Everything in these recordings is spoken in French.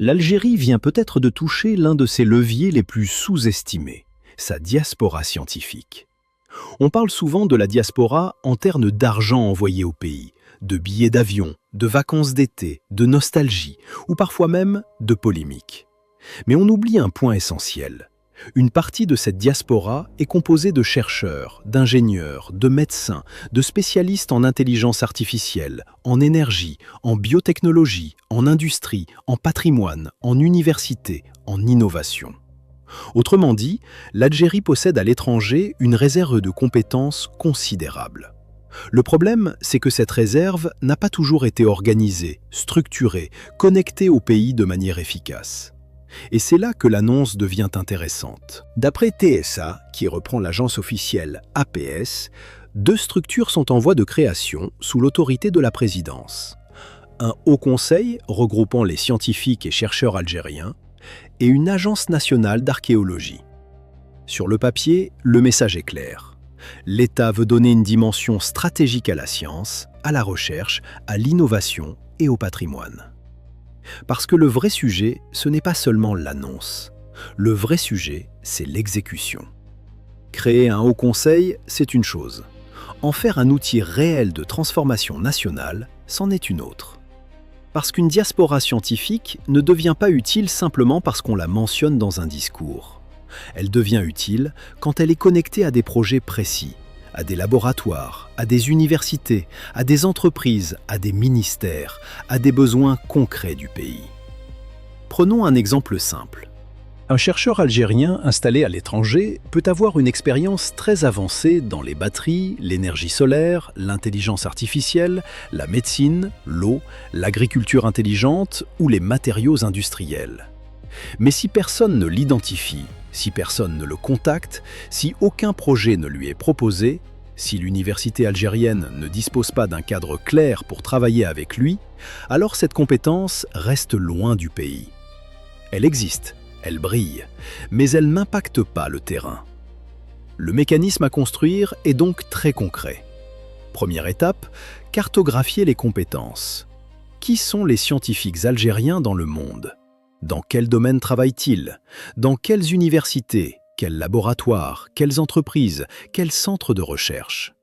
L'Algérie vient peut-être de toucher l'un de ses leviers les plus sous-estimés, sa diaspora scientifique. On parle souvent de la diaspora en termes d'argent envoyé au pays, de billets d'avion, de vacances d'été, de nostalgie, ou parfois même de polémique. Mais on oublie un point essentiel. Une partie de cette diaspora est composée de chercheurs, d'ingénieurs, de médecins, de spécialistes en intelligence artificielle, en énergie, en biotechnologie, en industrie, en patrimoine, en université, en innovation. Autrement dit, l'Algérie possède à l'étranger une réserve de compétences considérable. Le problème, c'est que cette réserve n'a pas toujours été organisée, structurée, connectée au pays de manière efficace. Et c'est là que l'annonce devient intéressante. D'après TSA, qui reprend l'agence officielle APS, 2 structures sont en voie de création sous l'autorité de la présidence. Un haut conseil regroupant les scientifiques et chercheurs algériens et une agence nationale d'archéologie. Sur le papier, le message est clair. L'État veut donner une dimension stratégique à la science, à la recherche, à l'innovation et au patrimoine. Parce que le vrai sujet, ce n'est pas seulement l'annonce. Le vrai sujet, c'est l'exécution. Créer un haut conseil, c'est une chose. En faire un outil réel de transformation nationale, c'en est une autre. Parce qu'une diaspora scientifique ne devient pas utile simplement parce qu'on la mentionne dans un discours. Elle devient utile quand elle est connectée à des projets précis, à des laboratoires, à des universités, à des entreprises, à des ministères, à des besoins concrets du pays. Prenons un exemple simple. Un chercheur algérien installé à l'étranger peut avoir une expérience très avancée dans les batteries, l'énergie solaire, l'intelligence artificielle, la médecine, l'eau, l'agriculture intelligente ou les matériaux industriels. Mais si personne ne l'identifie, si personne ne le contacte, si aucun projet ne lui est proposé, si l'université algérienne ne dispose pas d'un cadre clair pour travailler avec lui, alors cette compétence reste loin du pays. Elle existe, elle brille, mais elle n'impacte pas le terrain. Le mécanisme à construire est donc très concret. Première étape, cartographier les compétences. Qui sont les scientifiques algériens dans le monde ? Dans quel domaine travaillent-ils? Dans quelles universités? Quels laboratoires? Quelles entreprises? Quels centres de recherche?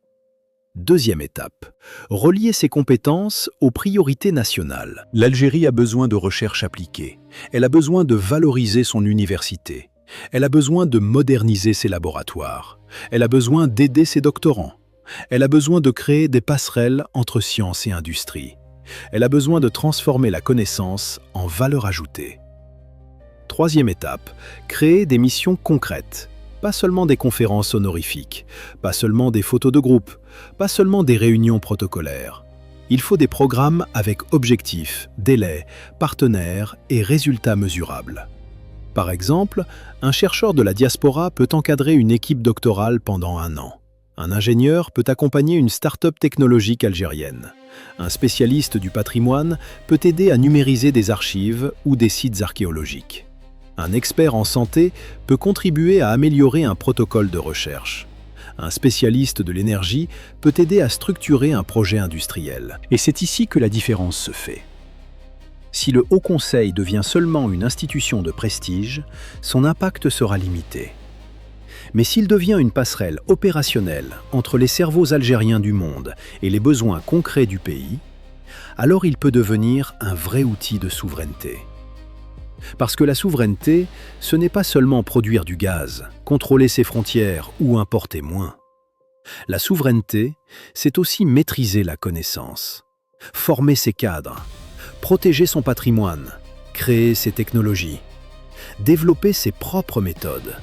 Deuxième étape, relier ces compétences aux priorités nationales. L'Algérie a besoin de recherche appliquée. Elle a besoin de valoriser son université. Elle a besoin de moderniser ses laboratoires. Elle a besoin d'aider ses doctorants. Elle a besoin de créer des passerelles entre science et industrie. Elle a besoin de transformer la connaissance en valeur ajoutée. Troisième étape, créer des missions concrètes. Pas seulement des conférences honorifiques, pas seulement des photos de groupe, pas seulement des réunions protocolaires. Il faut des programmes avec objectifs, délais, partenaires et résultats mesurables. Par exemple, un chercheur de la diaspora peut encadrer une équipe doctorale pendant 1 an. Un ingénieur peut accompagner une start-up technologique algérienne. Un spécialiste du patrimoine peut aider à numériser des archives ou des sites archéologiques. Un expert en santé peut contribuer à améliorer un protocole de recherche. Un spécialiste de l'énergie peut aider à structurer un projet industriel. Et c'est ici que la différence se fait. Si le Haut Conseil devient seulement une institution de prestige, son impact sera limité. Mais s'il devient une passerelle opérationnelle entre les cerveaux algériens du monde et les besoins concrets du pays, alors il peut devenir un vrai outil de souveraineté. Parce que la souveraineté, ce n'est pas seulement produire du gaz, contrôler ses frontières ou importer moins. La souveraineté, c'est aussi maîtriser la connaissance, former ses cadres, protéger son patrimoine, créer ses technologies, développer ses propres méthodes.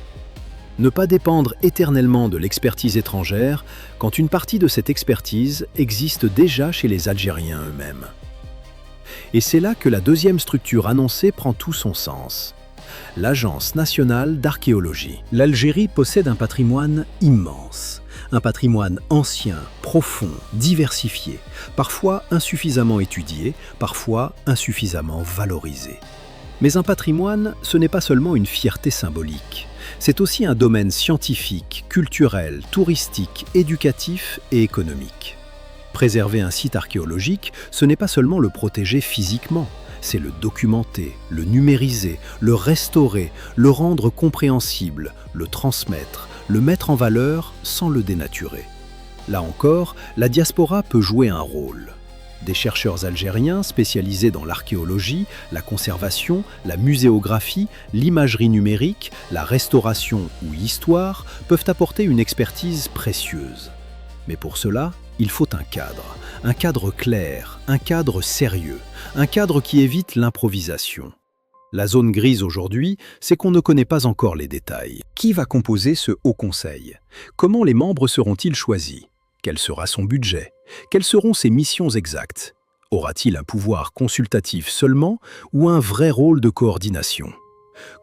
Ne pas dépendre éternellement de l'expertise étrangère quand une partie de cette expertise existe déjà chez les Algériens eux-mêmes. Et c'est là que la deuxième structure annoncée prend tout son sens. L'Agence nationale d'archéologie. L'Algérie possède un patrimoine immense. Un patrimoine ancien, profond, diversifié, parfois insuffisamment étudié, parfois insuffisamment valorisé. Mais un patrimoine, ce n'est pas seulement une fierté symbolique. C'est aussi un domaine scientifique, culturel, touristique, éducatif et économique. Préserver un site archéologique, ce n'est pas seulement le protéger physiquement, c'est le documenter, le numériser, le restaurer, le rendre compréhensible, le transmettre, le mettre en valeur sans le dénaturer. Là encore, la diaspora peut jouer un rôle. Des chercheurs algériens spécialisés dans l'archéologie, la conservation, la muséographie, l'imagerie numérique, la restauration ou l'histoire peuvent apporter une expertise précieuse. Mais pour cela, il faut un cadre clair, un cadre sérieux, un cadre qui évite l'improvisation. La zone grise aujourd'hui, c'est qu'on ne connaît pas encore les détails. Qui va composer ce Haut Conseil? Comment les membres seront-ils choisis? Quel sera son budget? Quelles seront ses missions exactes? Aura-t-il un pouvoir consultatif seulement ou un vrai rôle de coordination?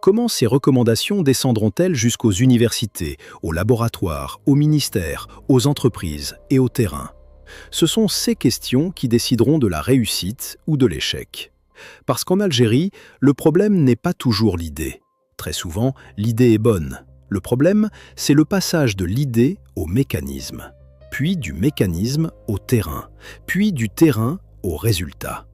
Comment ces recommandations descendront-elles jusqu'aux universités, aux laboratoires, aux ministères, aux entreprises et au terrain? Ce sont ces questions qui décideront de la réussite ou de l'échec. Parce qu'en Algérie, le problème n'est pas toujours l'idée. Très souvent, l'idée est bonne. Le problème, c'est le passage de l'idée au mécanisme, puis du mécanisme au terrain, puis du terrain au résultat.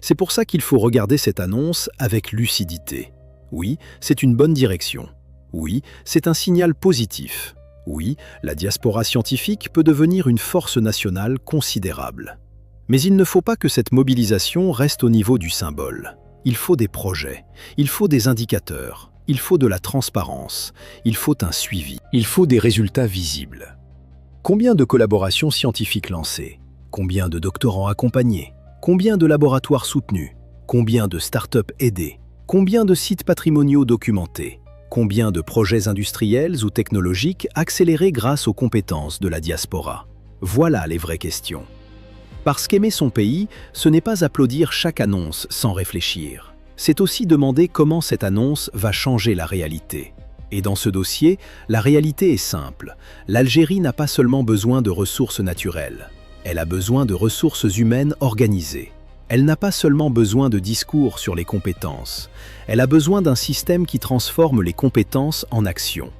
C'est pour ça qu'il faut regarder cette annonce avec lucidité. Oui, c'est une bonne direction. Oui, c'est un signal positif. Oui, la diaspora scientifique peut devenir une force nationale considérable. Mais il ne faut pas que cette mobilisation reste au niveau du symbole. Il faut des projets, il faut des indicateurs, il faut de la transparence, il faut un suivi, il faut des résultats visibles. Combien de collaborations scientifiques lancées? Combien de doctorants accompagnés? Combien de laboratoires soutenus? Combien de start-up aidés? Combien de sites patrimoniaux documentés? Combien de projets industriels ou technologiques accélérés grâce aux compétences de la diaspora? Voilà les vraies questions. Parce qu'aimer son pays, ce n'est pas applaudir chaque annonce sans réfléchir. C'est aussi demander comment cette annonce va changer la réalité. Et dans ce dossier, la réalité est simple. L'Algérie n'a pas seulement besoin de ressources naturelles. Elle a besoin de ressources humaines organisées. Elle n'a pas seulement besoin de discours sur les compétences. Elle a besoin d'un système qui transforme les compétences en action.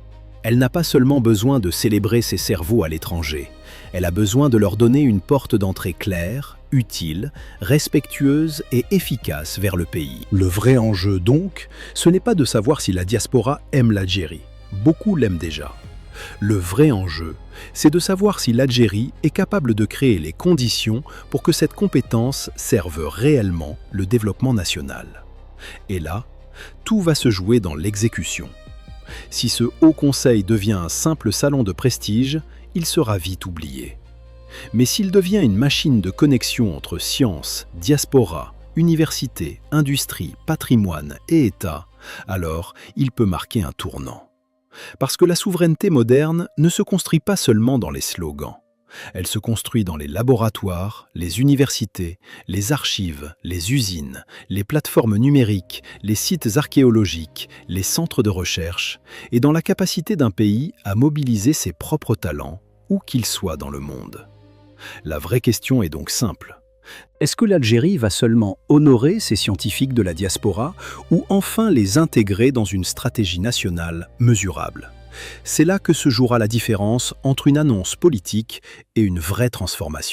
Elle n'a pas seulement besoin de célébrer ses cerveaux à l'étranger. Elle a besoin de leur donner une porte d'entrée claire, utile, respectueuse et efficace vers le pays. Le vrai enjeu donc, ce n'est pas de savoir si la diaspora aime l'Algérie. Beaucoup l'aiment déjà. Le vrai enjeu, c'est de savoir si l'Algérie est capable de créer les conditions pour que cette compétence serve réellement le développement national. Et là, tout va se jouer dans l'exécution. Si ce Haut Conseil devient un simple salon de prestige, il sera vite oublié. Mais s'il devient une machine de connexion entre science, diaspora, université, industrie, patrimoine et État, alors il peut marquer un tournant. Parce que la souveraineté moderne ne se construit pas seulement dans les slogans. Elle se construit dans les laboratoires, les universités, les archives, les usines, les plateformes numériques, les sites archéologiques, les centres de recherche, et dans la capacité d'un pays à mobiliser ses propres talents, où qu'ils soient dans le monde. La vraie question est donc simple. Est-ce que l'Algérie va seulement honorer ses scientifiques de la diaspora ou enfin les intégrer dans une stratégie nationale mesurable? C'est là que se jouera la différence entre une annonce politique et une vraie transformation.